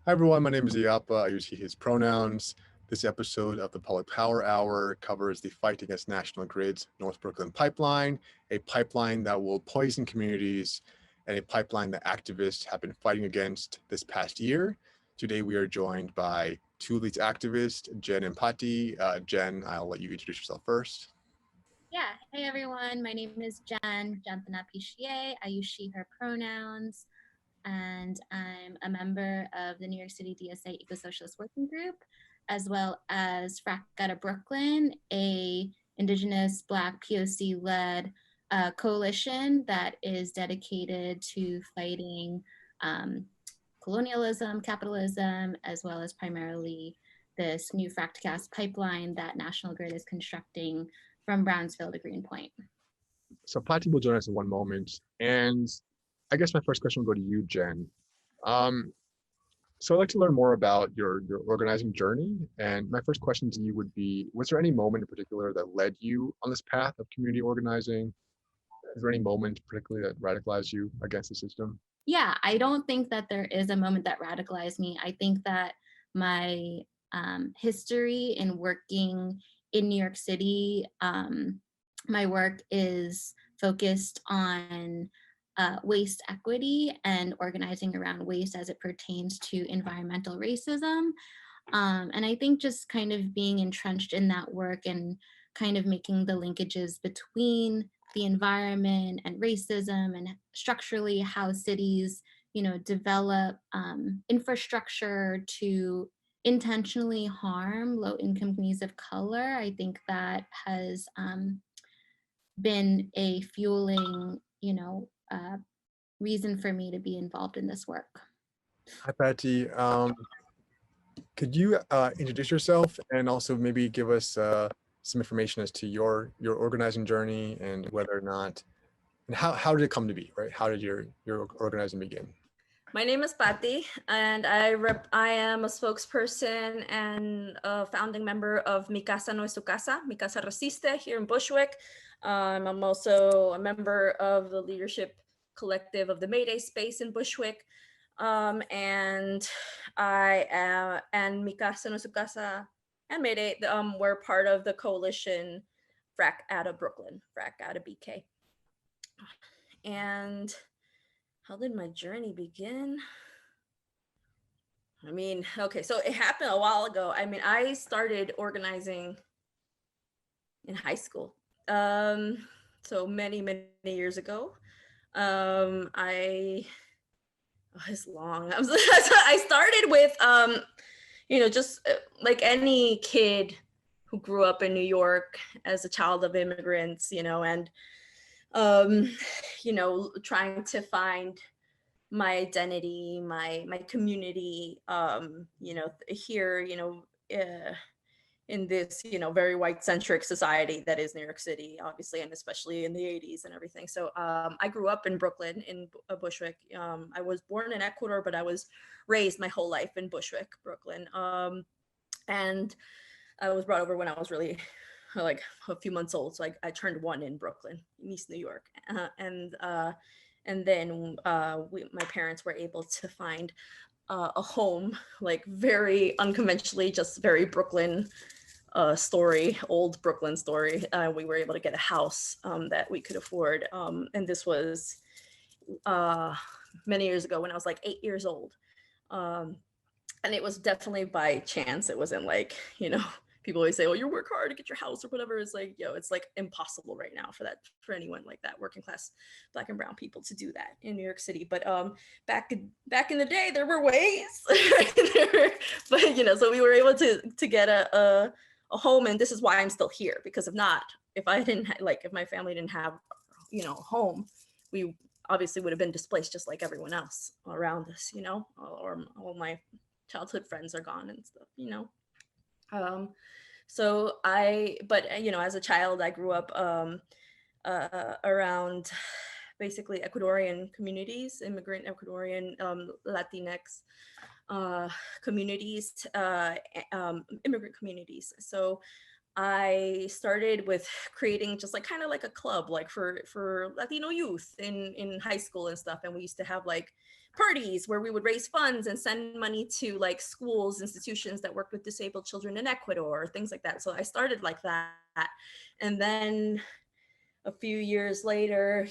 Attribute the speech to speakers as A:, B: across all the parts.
A: Hi everyone, my name is Iapa. I use he, his pronouns. This episode of the Public Power Hour covers the fight against National Grid's North Brooklyn pipeline, a pipeline that will poison communities and a pipeline that activists have been fighting against this past year. Today we are joined by two lead activists, Jen and Pati. Jen, I'll let you introduce yourself first.
B: Yeah, hey everyone, my name is Jen Pichier. I use she, her pronouns, and I'm a member of the New York City DSA Eco-Socialist Working Group, as well as Frack out of Brooklyn, a Indigenous Black POC-led coalition that is dedicated to fighting colonialism, capitalism, as well as primarily this new fracked gas pipeline that National Grid is constructing from Brownsville to Greenpoint.
A: So Pati will join us in one moment. And I guess my first question will go to you, Jen. Um, So I'd like to learn more about your organizing journey. And my first question to you would be, was there any moment in particular that led you on this path of community organizing? Is there any moment particularly that radicalized you against the system?
B: Yeah, I don't think that there is a moment that radicalized me. I think that my history in working in New York City, my work is focused on waste equity and organizing around waste as it pertains to environmental racism. And I think just kind of being entrenched in that work and kind of making the linkages between the environment and racism and structurally how cities, develop infrastructure to intentionally harm low-income communities of color. I think that has been a fueling, reason for me to be involved in this work.
A: Hi, Patty. Could you introduce yourself and also maybe give us some information as to your organizing journey and whether or not, and how did it come to be, right? How did your organizing begin?
C: My name is Pati, and I am a spokesperson and a founding member of Mi Casa No Es Tu Casa, Mi Casa Resiste here in Bushwick. I'm also a member of the leadership collective of the Mayday Space in Bushwick. And Mi Casa No Es Tu Casa and Mayday, we're part of the coalition Frack out of Brooklyn, Frack out of BK. And how did my journey begin? I mean, okay, so it happened a while ago. I mean, I started organizing in high school. So many years ago. It's long. I started with, just like any kid who grew up in New York as a child of immigrants, and trying to find my identity, my community, here, in this, very white centric society that is New York City, obviously, and especially in the 80s and everything. So I grew up in Brooklyn, in Bushwick. I was born in Ecuador, but I was raised my whole life in Bushwick, Brooklyn. And I was brought over when I was really like a few months old. So I turned 1 in Brooklyn, in East New York. And then my parents were able to find a home, like very unconventionally, just very Brooklyn story, old Brooklyn story. We were able to get a house that we could afford. And this was many years ago when I was like 8 years old. And it was definitely by chance. It wasn't like, people always say, oh, you work hard to get your house or whatever. It's like, it's like impossible right now for anyone like that, working class Black and brown people to do that in New York City. But back in the day, there were ways. But so we were able to get a home, and this is why I'm still here, because if I didn't if my family didn't have a home, we obviously would have been displaced just like everyone else around us, or all my childhood friends are gone and stuff, but as a child, I grew up around basically Ecuadorian communities, immigrant Ecuadorian, Latinx communities, immigrant communities. So I started with creating just like kind of like a club, like for Latino youth in high school and stuff. And we used to have like parties where we would raise funds and send money to like schools, institutions that work with disabled children in Ecuador, things like that. So I started like that. And then a few years later,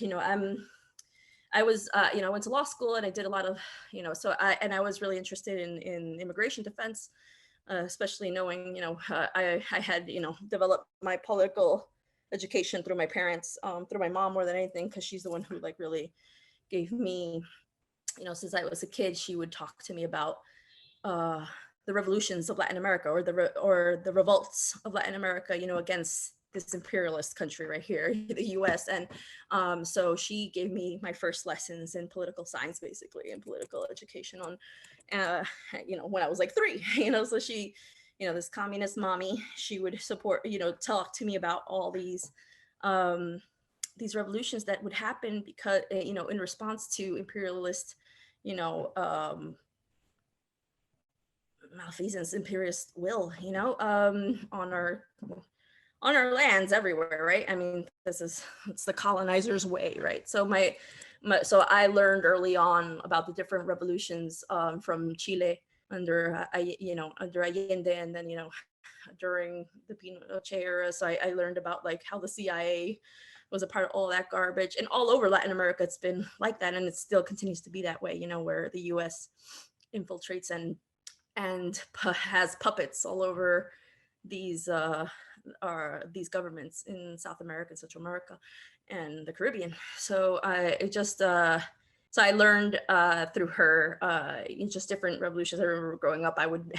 C: I was, I went to law school and I did a lot of, I was really interested in immigration defense, especially knowing, I had, developed my political education through my parents, through my mom more than anything, because she's the one who like really gave me, since I was a kid, she would talk to me about the revolutions of Latin America, or the revolts of Latin America, against this imperialist country right here, the US. And so she gave me my first lessons in political science, basically, and political education on, when I was like 3, so she, this communist mommy, she would support, talk to me about all these revolutions that would happen because, in response to imperialist, malfeasance, imperialist will, on our lands everywhere, right? I mean, it's the colonizer's way, right? So so I learned early on about the different revolutions from Chile under Allende, and then during the Pinochet era. So I learned about like how the CIA was a part of all that garbage, and all over Latin America it's been like that, and it still continues to be that way. Where the U.S. infiltrates and has puppets all over these governments in South America, Central America, and the Caribbean. So so I learned through her in just different revolutions. I remember growing up, I would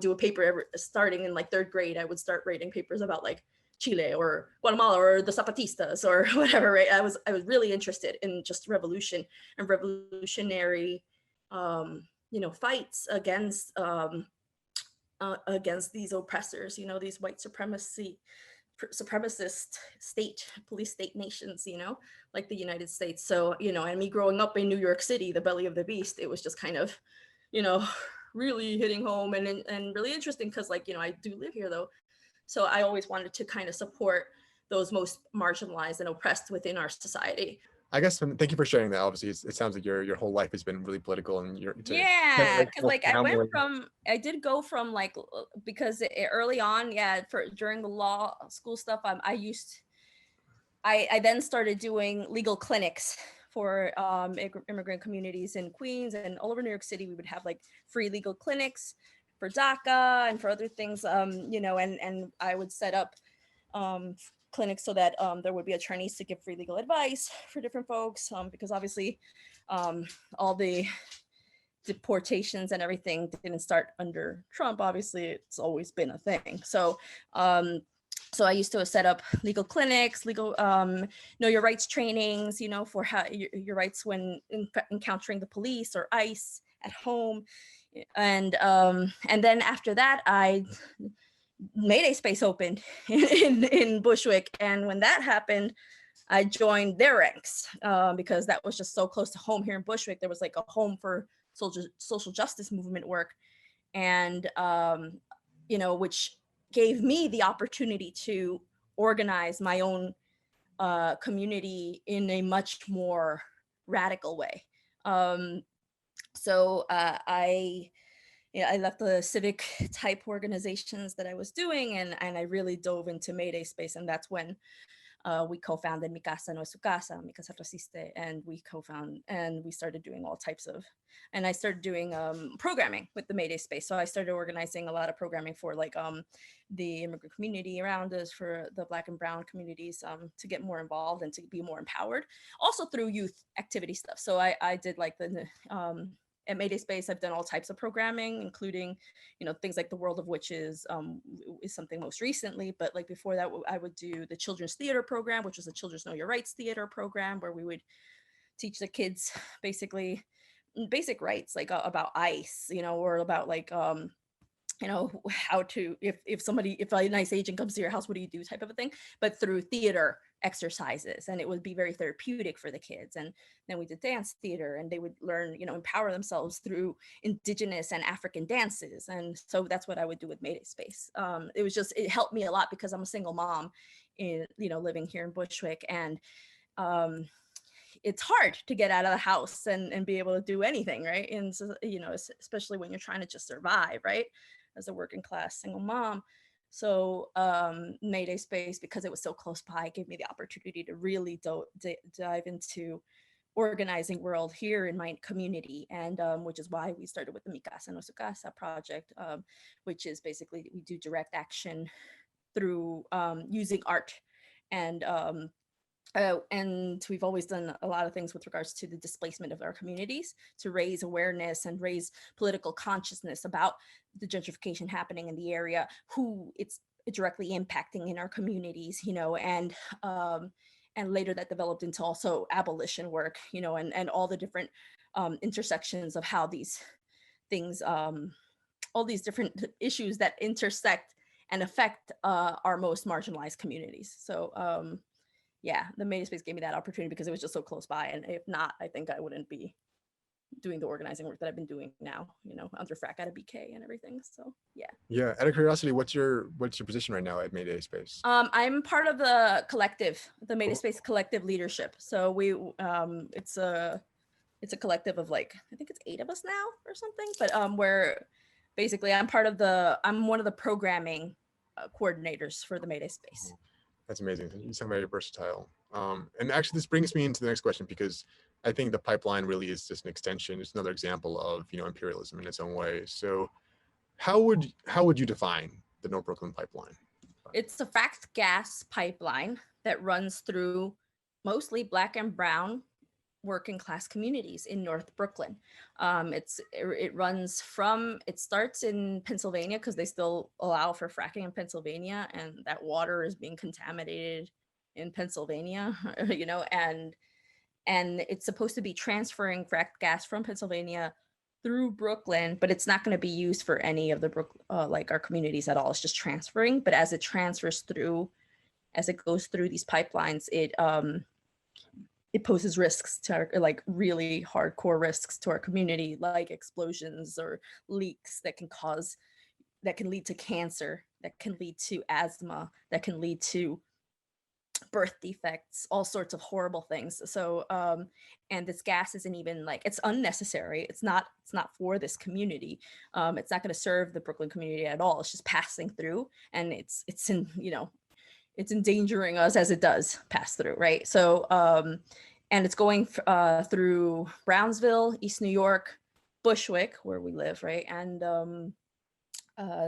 C: do a paper starting in like 3rd grade. I would start writing papers about like Chile or Guatemala or the Zapatistas or whatever, right? I was really interested in just revolution and revolutionary fights against these oppressors, these white supremacist police state nations, like the United States. So, and me growing up in New York City, the belly of the beast, it was just kind of, really hitting home and really interesting because like, I do live here though. So I always wanted to kind of support those most marginalized and oppressed within our society.
A: I guess thank you for sharing that. Obviously, it sounds like your whole life has been really political, and
C: because like I did go from like, because early on, during the law school stuff, I then started doing legal clinics for immigrant communities in Queens and all over New York City. We would have like free legal clinics for DACA and for other things, and I would set up clinics so that there would be attorneys to give free legal advice for different folks, because obviously all the deportations and everything didn't start under Trump. Obviously, it's always been a thing. So so I used to set up legal clinics, legal know your rights trainings, for how your rights when encountering the police or ICE at home. And then after that, I Mayday Space opened in Bushwick, and when that happened, I joined their ranks because that was just so close to home here in Bushwick. There was like a home for social justice movement work, and which gave me the opportunity to organize my own community in a much more radical way. So I left the civic type organizations that I was doing, and I really dove into Mayday Space, and that's when we co-founded Mi Casa no es su casa, Mi Casa Resiste, and we started doing all types of, and I started doing programming with the Mayday Space. So I started organizing a lot of programming for like the immigrant community around us, for the Black and Brown communities, to get more involved and to be more empowered, also through youth activity stuff. So I did like the at Mayday Space, I've done all types of programming, including, things like the World of Witches is something most recently. But like before that, I would do the Children's Theater program, which was a Children's Know Your Rights theater program, where we would teach the kids basically basic rights, like about ICE, or about like, how to, if a nice agent comes to your house, what do you do type of a thing, but through theater exercises, and it would be very therapeutic for the kids. And then we did dance theater, and they would learn, empower themselves through indigenous and African dances. And so that's what I would do with Mayday Space. It helped me a lot because I'm a single mom living here in Bushwick, and it's hard to get out of the house and be able to do anything, right? And so, especially when you're trying to just survive, right, as a working class single mom. So Mayday Space, because it was so close by, gave me the opportunity to really dive into organizing world here in my community, and which is why we started with the Mi Casa no Su Casa project, which is basically we do direct action through using art. And we've always done a lot of things with regards to the displacement of our communities to raise awareness and raise political consciousness about the gentrification happening in the area, who it's directly impacting in our communities, and later that developed into also abolition work, and all the different intersections of how these things, all these different issues that intersect and affect our most marginalized communities. So yeah, the Mayday Space gave me that opportunity because it was just so close by. And if not, I think I wouldn't be doing the organizing work that I've been doing now, under frac at a BK and everything. So yeah.
A: Yeah. Out of curiosity, what's your position right now at Mayday Space?
C: I'm part of the collective, the Mayday
A: Cool.
C: Space collective leadership. So we it's a collective of I think it's 8 of us now or something. But where basically I'm one of the programming coordinators for the Mayday Space.
A: That's amazing. You sound very versatile. And actually, this brings me into the next question, because I think the pipeline really is just an extension. It's another example of imperialism in its own way. So, how would you define the North Brooklyn pipeline?
C: It's a fracked gas pipeline that runs through mostly Black and brown working class communities in North Brooklyn. It starts in Pennsylvania because they still allow for fracking in Pennsylvania, and that water is being contaminated in Pennsylvania, and it's supposed to be transferring fracked gas from Pennsylvania through Brooklyn, but it's not going to be used for any of the our communities at all. It's just transferring, but as it transfers through, as it goes through these pipelines, it poses risks to our, really hardcore risks to our community, like explosions or leaks that can lead to cancer, that can lead to asthma, that can lead to birth defects, all sorts of horrible things. So and this gas isn't even it's unnecessary. It's not for this community. It's not going to serve the Brooklyn community at all. It's just passing through, and it's it's endangering us as it does pass through, right? So and it's going through Brownsville, East New York, Bushwick, where we live, right, and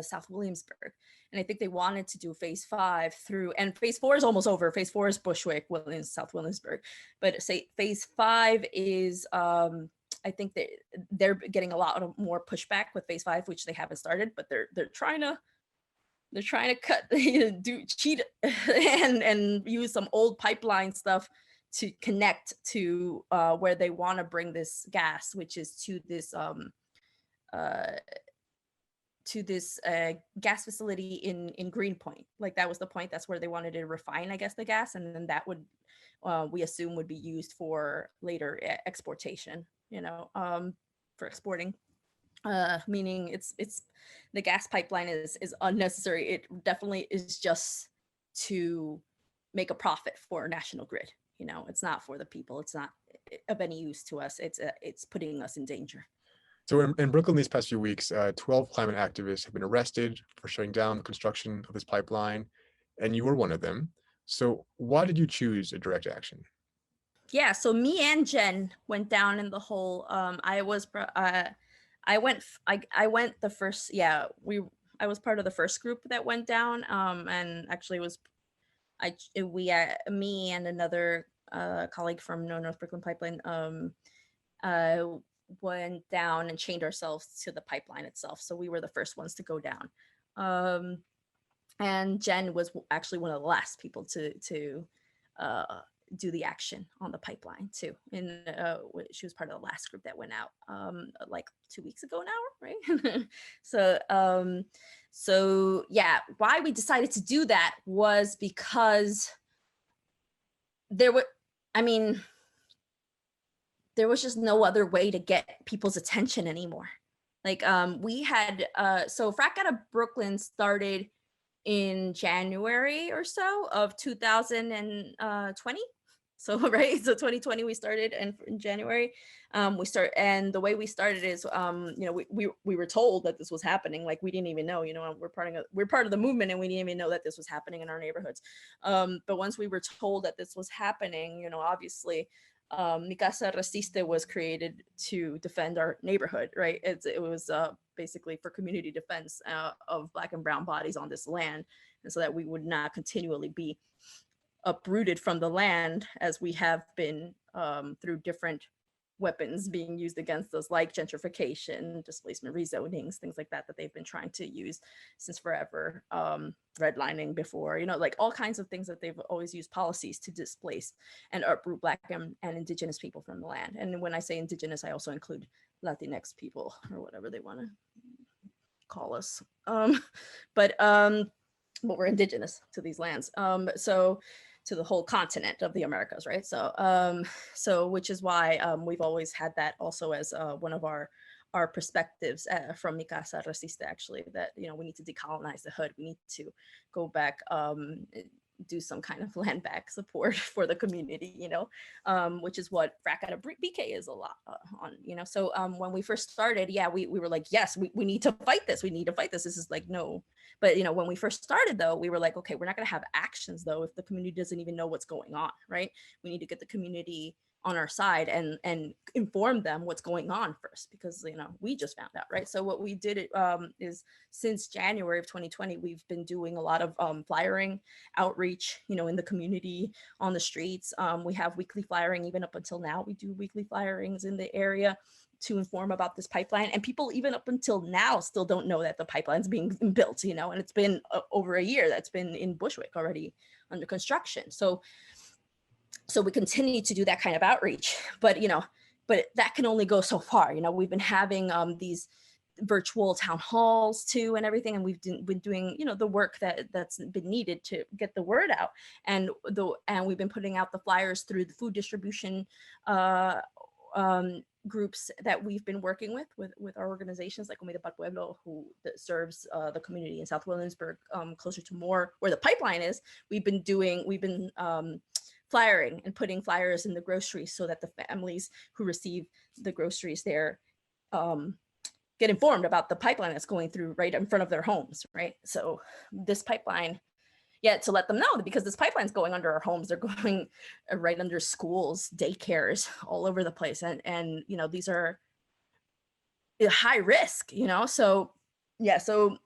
C: South Williamsburg. And I think they wanted to do phase 5 through, and phase 4 is almost over. Phase 4 is Bushwick, South Williamsburg. But say phase 5 is, I think that they're getting a lot more pushback with phase 5, which they haven't started, but they're trying to cut, cheat and use some old pipeline stuff to connect to where they want to bring this gas, which is to this gas facility in Greenpoint. That was the point. That's where they wanted to refine, I guess, the gas, and then that would, we assume, would be used for later exportation, for exporting. Meaning it's the gas pipeline is unnecessary. It definitely is just to make a profit for National Grid. It's not for the people. It's not of any use to us. It's putting us in danger.
A: So in Brooklyn these past few weeks, 12 climate activists have been arrested for shutting down the construction of this pipeline, and you were one of them. So why did you choose a direct action?
C: Yeah, so me and Jen went down in the whole. I went the first. Yeah, I was part of the first group that went down. And actually it was me and another colleague from North Brooklyn Pipeline went down and chained ourselves to the pipeline itself. So we were the first ones to go down. And Jen was actually one of the last people to do the action on the pipeline too. And she was part of the last group that went out 2 weeks ago now, right? So yeah, why we decided to do that was because there were, I mean, there was just no other way to get people's attention anymore. Like, we had, so Frat Out of Brooklyn started in January or so of 2020. So, right, so 2020 we started, and in January, and the way we started is, you know, we were told that this was happening. Like, we didn't even know, you know, we're part of the movement, and we didn't even know that this was happening in our neighborhoods. But once we were told that this was happening, you know, obviously, Mi Casa Resiste was created to defend our neighborhood, right? It was basically for community defense of Black and brown bodies on this land, and so that we would not continually be uprooted from the land as we have been through different weapons being used against us, like gentrification, displacement, rezonings, things like that they've been trying to use since forever, redlining before, you know, like all kinds of things that they've always used policies to displace and uproot Black and Indigenous people from the land. And when I say Indigenous, I also include Latinx people, or whatever they want to call us. But we're Indigenous to these lands. So to the whole continent of the Americas, right? So which is why we've always had that also as one of our perspectives from Mi Casa Resiste, actually, that, you know, we need to decolonize the hood. We need to go back, do some kind of land back support for the community, you know, which is what Frat Out of BK is a lot on, you know. So when we first started, yeah, we were like, yes, we need to fight this. We need to fight this. This is like, no. But, you know, when we first started, though, we were like, okay, we're not going to have actions, though, if the community doesn't even know what's going on, right? We need to get the community on our side and inform them what's going on first, because, you know, we just found out, right? So what we did is, since January of 2020, we've been doing a lot of flyering, outreach, you know, in the community, on the streets. We have weekly flyering. Even up until now, we do weekly flyerings in the area to inform about this pipeline. And people, even up until now, still don't know that the pipeline's being built, you know, and it's been over a year that's been in Bushwick already under construction. So we continue to do that kind of outreach, but, you know, but that can only go so far. You know, we've been having these virtual town halls too, and everything, and we've been doing, you know, the work that's been needed to get the word out, and we've been putting out the flyers through the food distribution groups that we've been working with our organizations, like Comida para Pueblo, who serves the community in South Williamsburg, closer to more where the pipeline is. We've been flyering and putting flyers in the groceries so that the families who receive the groceries there get informed about the pipeline that's going through right in front of their homes, right? So this pipeline, yeah, to let them know that because this pipeline's going under our homes, they're going right under schools, daycares, all over the place. And you know, these are high risk, you know? So yeah, so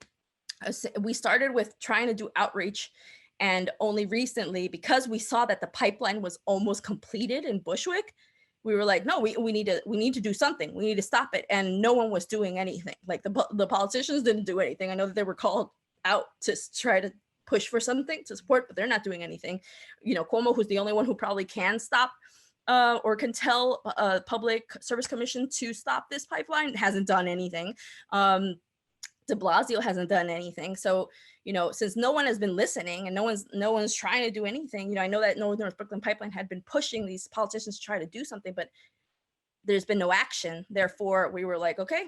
C: we started with trying to do outreach, and only recently, because we saw that the pipeline was almost completed in Bushwick, we were like, no, we need to do something. We need to stop it. And no one was doing anything. Like the politicians didn't do anything. I know that they were called out to try to push for something to support, but they're not doing anything. You know, Cuomo, who's the only one who probably can stop or can tell Public Service Commission to stop this pipeline, hasn't done anything. De Blasio hasn't done anything. So, you know, since no one has been listening and no one's trying to do anything, you know, I know that North Brooklyn Pipeline had been pushing these politicians to try to do something, but there's been no action. Therefore, we were like, okay,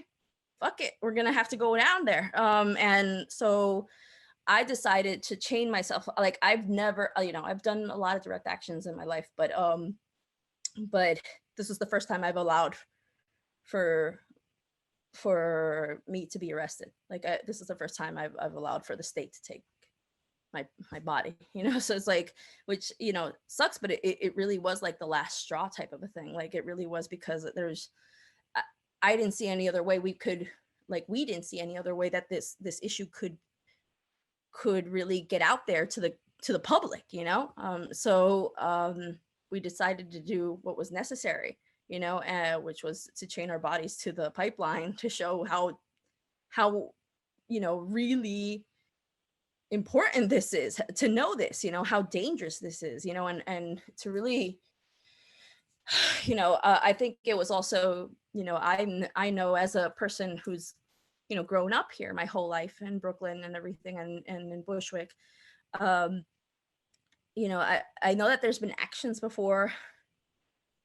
C: fuck it, we're gonna have to go down there. And so I decided to chain myself. Like, I've never, you know, I've done a lot of direct actions in my life, but this was the first time I've allowed for me to be arrested. Like, this is the first time I've allowed for the state to take my body, you know? So it's like, which, you know, sucks, but it really was like the last straw type of a thing. Like, it really was, because I didn't see any other way we didn't see any other way that this issue could really get out there to the public, you know? So we decided to do what was necessary, you know, which was to chain our bodies to the pipeline to show how, you know, really important this is, to know this, you know, how dangerous this is, you know, and to really, you know, I think it was also, you know, I know as a person who's, you know, grown up here my whole life in Brooklyn and everything, and in Bushwick, I know that there's been actions before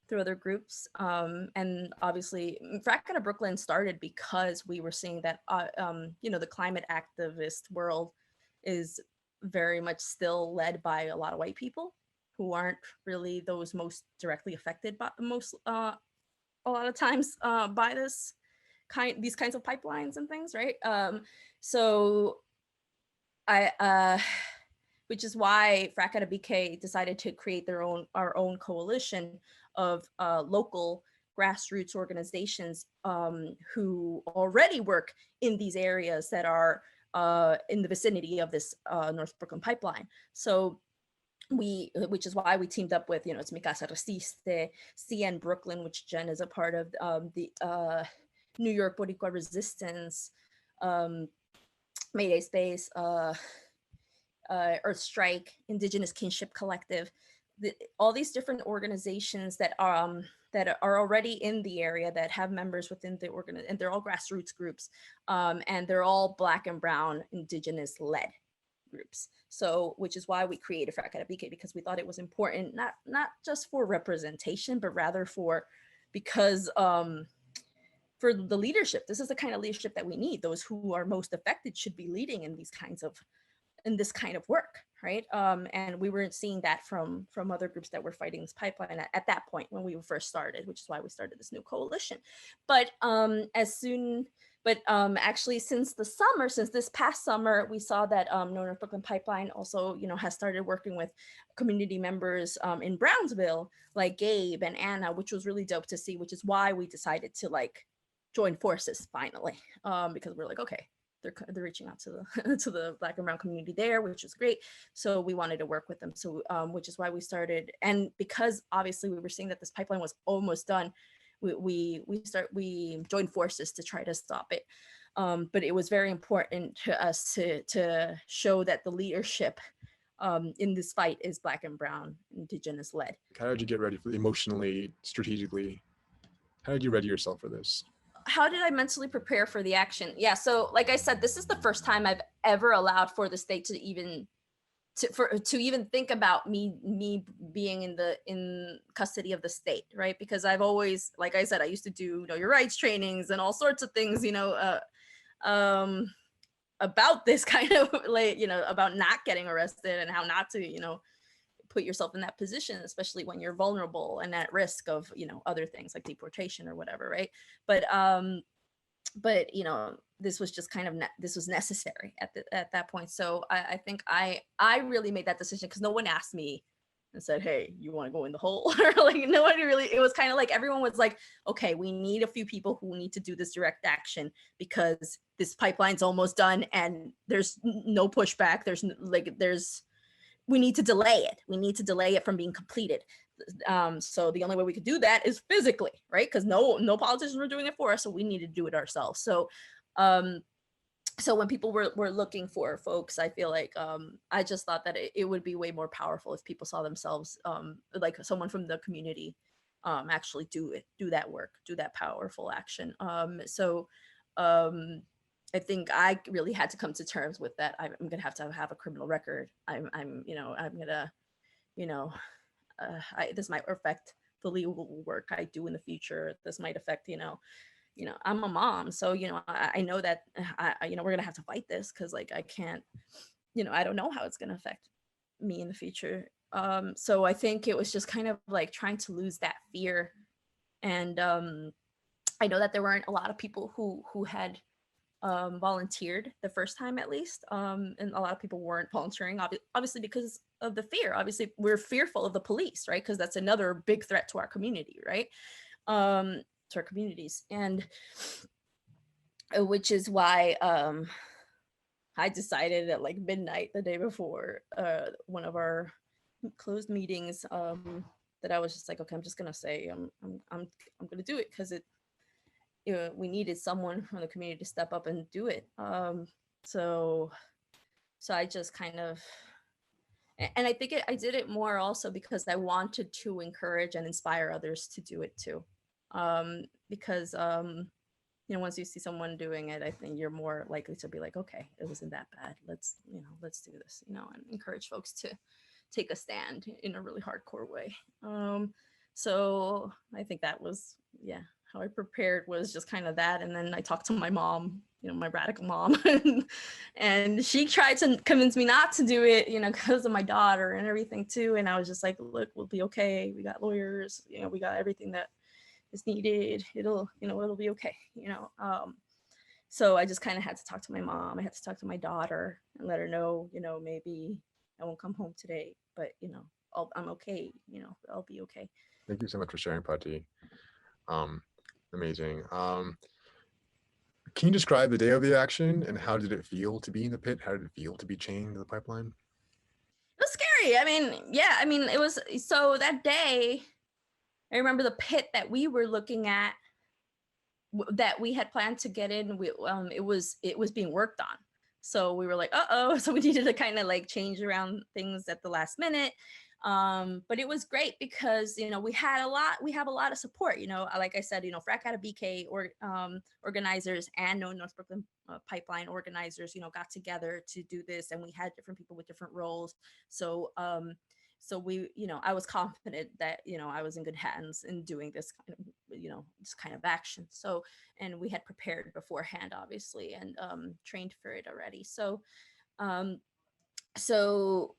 C: through other groups. And obviously Frat Out of Brooklyn started because we were seeing that, the climate activist world is very much still led by a lot of white people who aren't really those most directly affected by a lot of times by these kinds of pipelines and things, right? So I which is why Frat Out of BK decided to create our own coalition of local grassroots organizations who already work in these areas that are in the vicinity of this North Brooklyn pipeline. So which is why we teamed up with, it's Mi Casa Resiste, CN Brooklyn, which Jen is a part of, the New York Boricua Resistance, Mayday Space, Earth Strike, Indigenous Kinship Collective, all these different organizations that are already in the area that have members within the and they're all grassroots groups, and they're all Black and Brown Indigenous led groups. So, which is why we created Frat Out of BK, because we thought it was important, not just for representation, but rather because for the leadership. This is the kind of leadership that we need. Those who are most affected should be leading in this kind of work, right? And we weren't seeing that from other groups that were fighting this pipeline at that point when we first started, which is why we started this new coalition. But actually since this past summer, we saw that North Brooklyn Pipeline also, has started working with community members in Brownsville, like Gabe and Anna, which was really dope to see, which is why we decided to join forces finally, because we're like, okay, they're reaching out to the to the Black and Brown community there, which was great. So we wanted to work with them. So which is why we started, and because obviously we were seeing that this pipeline was almost done, we joined forces to try to stop it. But it was very important to us to show that the leadership in this fight is Black and Brown Indigenous led.
A: How did you get ready for emotionally, strategically? How did you ready yourself for this?
C: How did I mentally prepare for the action? Yeah, so like I said, this is the first time I've ever allowed for the state to even think about me being in custody of the state, right? Because I've always, like I said, I used to do know your rights trainings and all sorts of things, about this kind of about not getting arrested and how not to put yourself in that position, especially when you're vulnerable and at risk of other things like deportation or whatever, right? But this was just kind of this was necessary at that point. So I think I really made that decision because no one asked me and said, hey, you want to go in the hole? Or nobody really. It was kind of like everyone was like, okay, we need a few people who need to do this direct action because this pipeline's almost done and there's no pushback. We need to delay it. We need to delay it from being completed. So the only way we could do that is physically, right? Because no politicians were doing it for us, so we needed to do it ourselves. So, so when people were looking for folks, I feel like I just thought that it would be way more powerful if people saw themselves like someone from the community actually do that work, do that powerful action. I think I really had to come to terms with that. I'm gonna have to have a criminal record. I'm gonna, this might affect the legal work I do in the future. This might affect, I'm a mom, so I know that we're gonna have to fight this because I can't, I don't know how it's gonna affect me in the future. So I think it was just kind of trying to lose that fear, and I know that there weren't a lot of people who had volunteered the first time at least, and a lot of people weren't volunteering obviously because of the fear. Obviously we're fearful of the police, right? Because that's another big threat to our community, right? To our communities, and which is why I decided at midnight the day before one of our closed meetings that I was just like, okay, I'm just gonna say I'm gonna do it because we needed someone from the community to step up and do it. So I just kind of, and I think I did it more also because I wanted to encourage and inspire others to do it too. Because once you see someone doing it, I think you're more likely to be like, okay, it wasn't that bad. Let's do this, and encourage folks take a stand in a really hardcore way. So I think that was, yeah, how I prepared was just kind of that. And then I talked to my mom, my radical mom, and she tried to convince me not to do it, because of my daughter and everything too. And I was just like, look, we'll be okay. We got lawyers, we got everything that is needed. It'll be okay, So I just kind of had to talk to my mom. I had to talk to my daughter and let her know, maybe I won't come home today, but I'm okay. I'll be okay.
A: Thank you so much for sharing, Pati. Amazing. Can you describe the day of the action and how did it feel to be in the pit? How did it feel to be chained to the pipeline?
C: It was scary. It was, so that day, I remember the pit that we were looking at, that we had planned to get in, it was being worked on. So we were like, so we needed to kind of like change around things at the last minute. But it was great because, we have a lot of support, like I said, Frack out of BK organizers and North Brooklyn pipeline organizers, got together to do this, and we had different people with different roles. So we, I was confident that, I was in good hands in doing this kind of, this kind of action. So, and we had prepared beforehand, obviously, and trained for it already.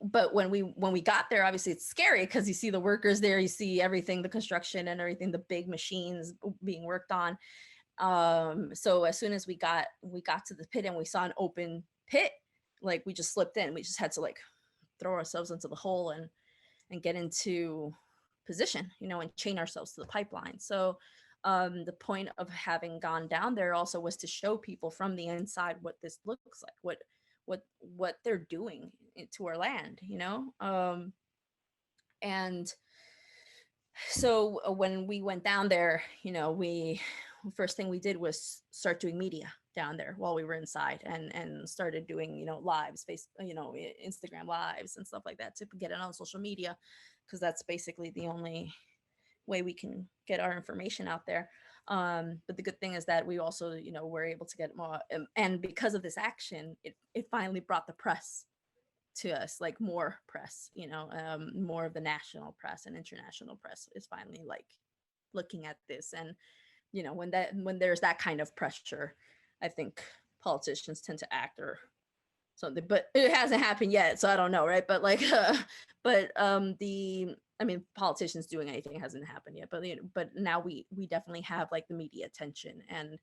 C: But when we got there, obviously it's scary because you see the workers there, you see everything, the construction and everything, the big machines being worked on. So as soon as we got to the pit and we saw an open pit, like we just slipped in. We just had to like throw ourselves into the hole and get into position, and chain ourselves to the pipeline. So the point of having gone down there also was to show people from the inside what this looks like, what they're doing to our land, and so when we went down there, first thing we did was start doing media down there while we were inside, and started doing, lives, Instagram lives and stuff like that to get it on social media, because that's basically the only way we can get our information out there. But the good thing is that we also, were able to get more, and because of this action, it finally brought the press to us, like more press, more of the national press and international press is finally like looking at this. And when there's that kind of pressure, I think politicians tend to act or something, but it hasn't happened yet, so I don't know, right? But like politicians doing anything hasn't happened yet, but now we definitely have like the media attention, and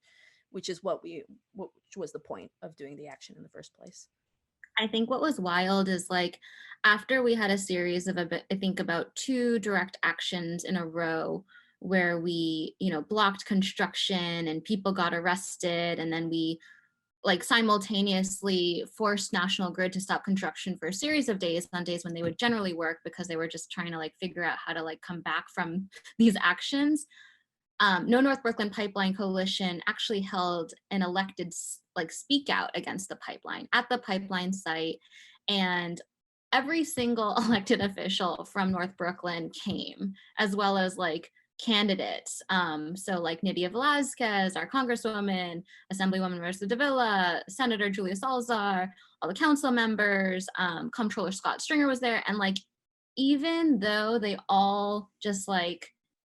C: which was the point of doing the action in the first place.
B: I think what was wild is like after we had a series of I think about 2 direct actions in a row where we, blocked construction and people got arrested, and then we like simultaneously forced National Grid to stop construction for a series of days on days when they would generally work, because they were just trying to like figure out how to like come back from these actions. No North Brooklyn Pipeline Coalition actually held an elected like speak out against the pipeline at the pipeline site, and every single elected official from North Brooklyn came, as well as like candidates. So like Nydia Velazquez, our Congresswoman, Assemblywoman Marissa Davila, Senator Julia Salazar, all the council members, Comptroller Scott Stringer was there. And like, even though they all just like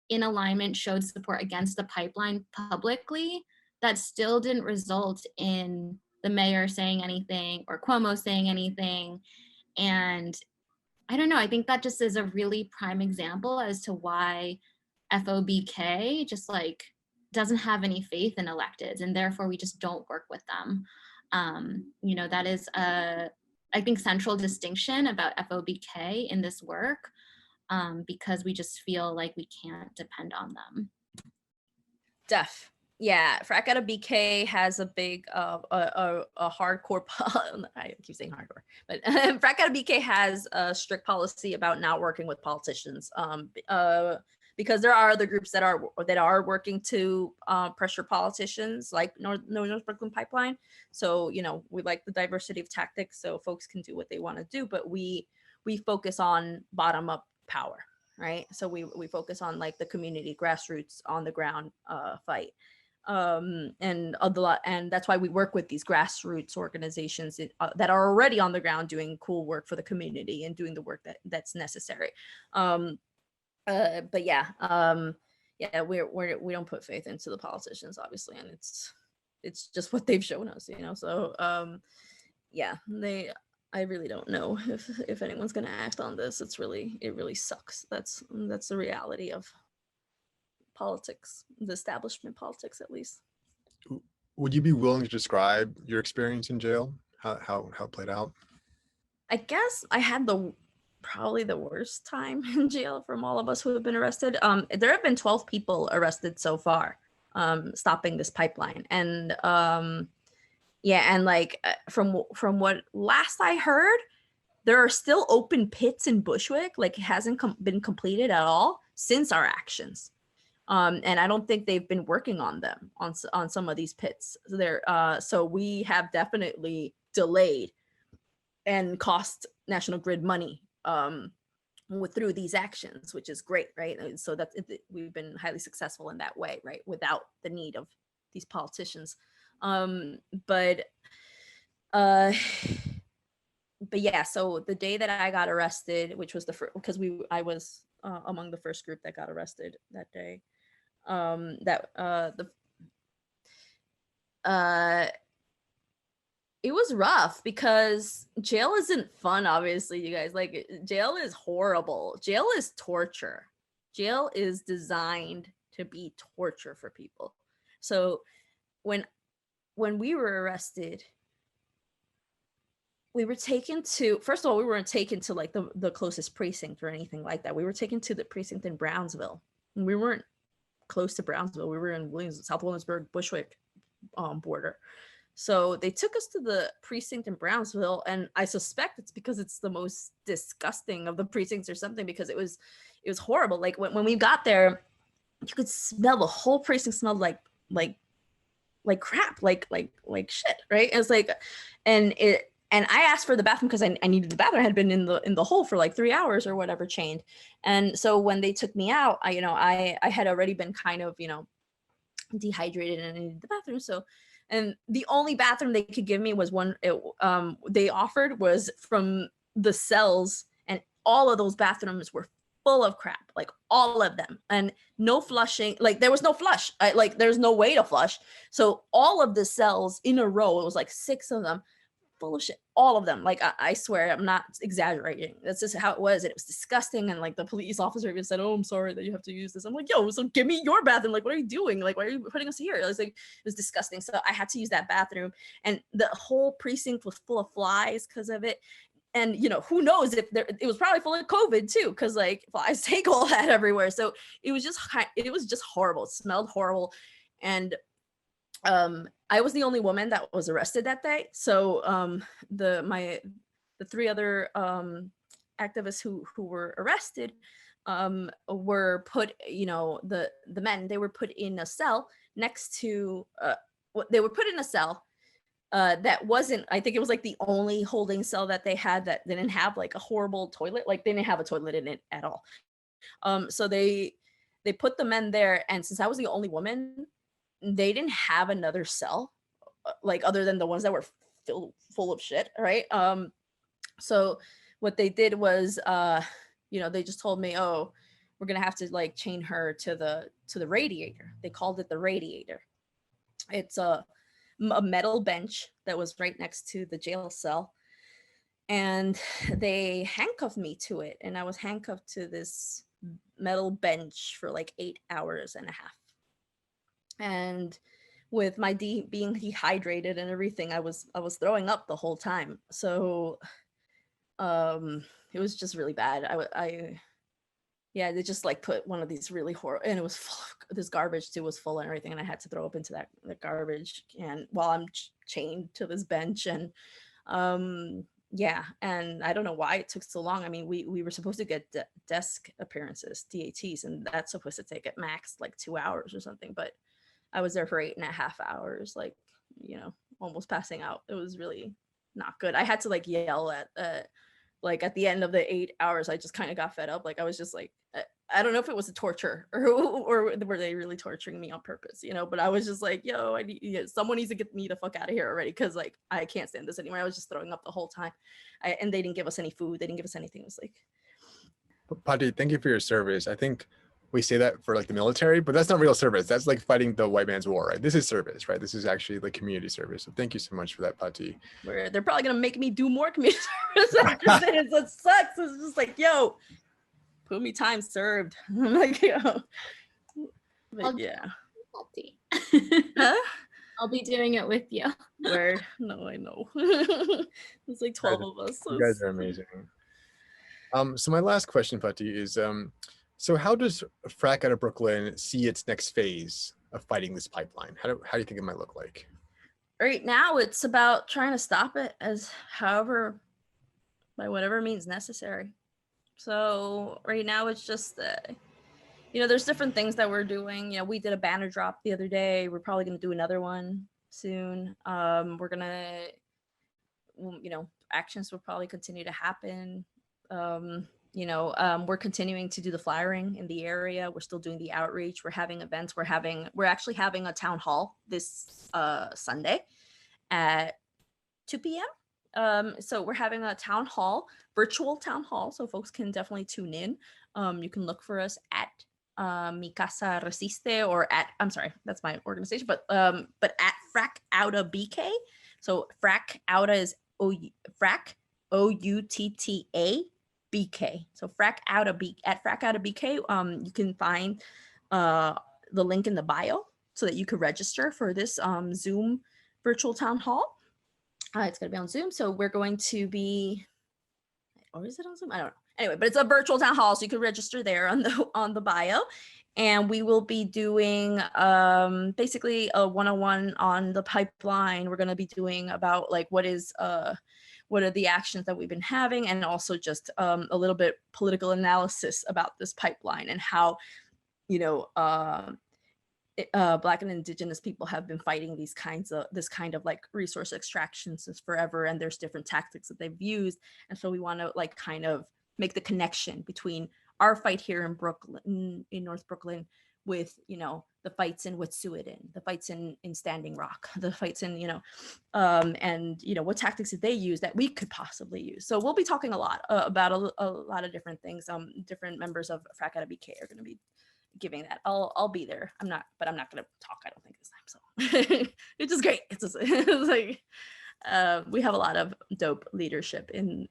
B: in alignment showed support against the pipeline publicly, that still didn't result in the mayor saying anything or Cuomo saying anything. And I don't know, I think that just is a really prime example as to why FOBK just like doesn't have any faith in electeds, and therefore we just don't work with them. That is a, I think, central distinction about FOBK in this work, because we just feel like we can't depend on them.
C: Yeah, Frack out of BK has a big a hardcore I keep saying hardcore, but Frack out of BK has a strict policy about not working with politicians, because there are other groups that are working to pressure politicians, like North Brooklyn Pipeline. So we like the diversity of tactics, so folks can do what they want to do, but we focus on bottom up power, right? So we focus on like the community grassroots on the ground fight. And a lot, and that's why we work with these grassroots organizations that are already on the ground doing cool work for the community and doing the work that's necessary. But yeah, we don't put faith into the politicians, obviously, and it's just what they've shown us, So yeah, I really don't know if anyone's gonna act on this. It really sucks. That's the reality of politics, the establishment politics, at least.
A: Would you be willing to describe your experience in jail? How it played out?
C: I guess I had probably the worst time in jail from all of us who have been arrested. There have been 12 people arrested so far, stopping this pipeline. And yeah, and like from what last I heard, there are still open pits in Bushwick, like it hasn't been completed at all since our actions. And I don't think they've been working on them on some of these pits. So we have definitely delayed and cost National Grid money through these actions, which is great, right? And so we've been highly successful in that way, right? Without the need of these politicians. But yeah, so the day that I got arrested, which was the first, because I was among the first group that got arrested that day. It was rough because jail isn't fun, obviously, you guys. Like, jail is horrible. Jail is torture. Jail is designed to be torture for people. So when we were arrested, we were taken to, first of all, we weren't taken to like the closest precinct or anything like that. We were taken to the precinct in Brownsville. And we weren't close to Brownsville. We were in South Williamsburg, Bushwick border. So they took us to the precinct in Brownsville, and I suspect it's because it's the most disgusting of the precincts or something, because it was horrible. Like when we got there, you could smell the whole precinct smelled like crap, like shit, right? It's like, and I asked for the bathroom because I needed the bathroom. I had been in the hole for like 3 hours or whatever, chained. And so when they took me out, I had already been kind of, dehydrated and I needed the bathroom. So, and the only bathroom they could give me was one they offered was from the cells, and all of those bathrooms were full of crap, like all of them, and no flushing. Like there was no flush. Like there's no way to flush. So all of the cells in a row, it was like 6 of them, full of shit, all of them. Like I swear, I'm not exaggerating. That's just how it was. And it was disgusting. And like the police officer even said, "Oh, I'm sorry that you have to use this." I'm like, "Yo, so give me your bathroom. Like, what are you doing? Like, why are you putting us here?" It was like, it was disgusting. So I had to use that bathroom, and the whole precinct was full of flies because of it. And who knows if it was probably full of COVID too, because like flies take all that everywhere. So it was just horrible. It smelled horrible. And I was the only woman that was arrested that day. So the 3 other activists who were arrested were put, the men, they were put in a cell next to they were put in a cell that wasn't, I think it was like the only holding cell that they had that didn't have like a horrible toilet. Like they didn't have a toilet in it at all. So they put the men there, and since I was the only woman, they didn't have another cell, like other than the ones that were filled full of shit, right? So what they did was, they just told me, "Oh, we're gonna have to like chain her to the radiator." They called it the radiator. It's a metal bench that was right next to the jail cell, and they handcuffed me to it, and I was handcuffed to this metal bench for like 8 hours and a half. And with my being dehydrated and everything, I was throwing up the whole time. So it was just really bad. They just like put one of these really horrible, and it was full of, this garbage too was full and everything, and I had to throw up into that garbage and while I'm chained to this bench. And and I don't know why it took so long. I mean, we were supposed to get desk appearances, DATs, and that's supposed to take at max like 2 hours or something, but I was there for 8.5 hours, like, almost passing out. It was really not good. I had to like yell at, like at the end of the 8 hours, I just kind of got fed up. Like I was just like, I don't know if it was a torture or were they really torturing me on purpose, but I was just like, yo, someone needs to get me the fuck out of here already, because like I can't stand this anymore. I was just throwing up the whole time. And they didn't give us any food, they didn't give us anything. It was like,
A: Pati, thank you for your service. I think we say that for like the military, but that's not real service. That's like fighting the white man's war, right? This is service, right? This is actually like community service. So thank you so much for that, Pati.
C: where they're probably gonna make me do more community service after this. It sucks. It's just like, yo, put me time served. I'm like, yo. But yeah. Huh?
B: I'll be doing it with you.
C: Word. No, I know. There's like 12 of us. So
A: You guys are amazing. So my last question, Pati, is so how does Frack out of Brooklyn see its next phase of fighting this pipeline? How do you think it might look like?
C: right now it's about trying to stop it by whatever means necessary. So right now it's just there's different things that we're doing. We did a banner drop the other day. We're probably going to do another one soon. We're going to, actions will probably continue to happen. We're continuing to do the flyering in the area. We're still doing the outreach. We're having events. We're actually having a town hall this Sunday at 2 p.m. So we're having a virtual town hall. So folks can definitely tune in. You can look for us at Mi Casa Resiste, or I'm sorry, that's my organization, but at Frack Outa BK. So Frack Outa is Frack OUTTA BK. So Frack Outa at Frack Outa BK. You can find the link in the bio so that you can register for this Zoom virtual town hall. It's going to be on Zoom. So we're going to be, or is it on Zoom? I don't know. Anyway, but it's a virtual town hall, so you can register there on the bio. And we will be doing basically a 101 on the pipeline. We're going to be doing about like what are the actions that we've been having, and also just a little bit political analysis about this pipeline and how Black and Indigenous people have been fighting this kind of like resource extraction since forever, and there's different tactics that they've used. And so we want to like kind of make the connection between our fight here in Brooklyn, in North Brooklyn, with the fights in Wet'suwet'en, the fights in Standing Rock, the fights in and what tactics did they use that we could possibly use. So we'll be talking a lot about a lot of different things. Different members of Frack Outa BK are going to be giving that. I'll be there. I'm not going to talk, I don't think, this time. So it's just great. It's like we have a lot of dope leadership in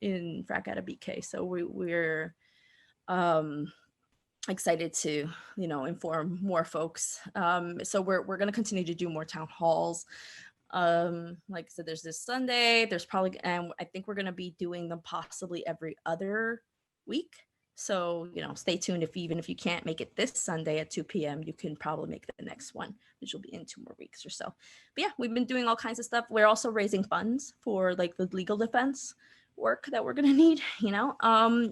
C: Frack Outa BK. So we're excited to inform more folks. So we're going to continue to do more town halls. Like I said, there's this Sunday. There's probably, and I think we're going to be doing them possibly every other week. So, stay tuned. Even if you can't make it this Sunday at 2 p.m., you can probably make the next one, which will be in 2 more weeks or so. But yeah, we've been doing all kinds of stuff. We're also raising funds for like the legal defense work that we're going to need,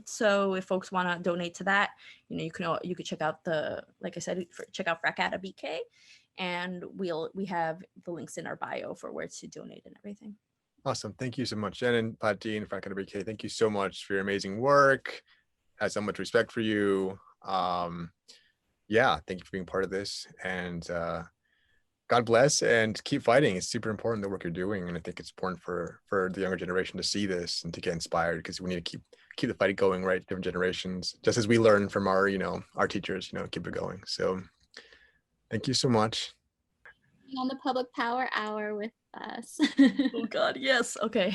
C: so if folks want to donate to that, you could check out check out Frack Outa BK, and we have the links in our bio for where to donate and everything.
A: Awesome. Thank you so much, Jen and Pati and Frack Outa BK. Thank you so much for your amazing work. I have so much respect for you. Yeah, thank you for being part of this, and God bless, and keep fighting. It's super important, the work you're doing, and I think it's important for the younger generation to see this and to get inspired, because we need to keep the fight going, right? Different generations, just as we learn from our our teachers, keep it going. So thank you so much.
B: On the Public Power Hour with us.
C: Oh God, yes. Okay.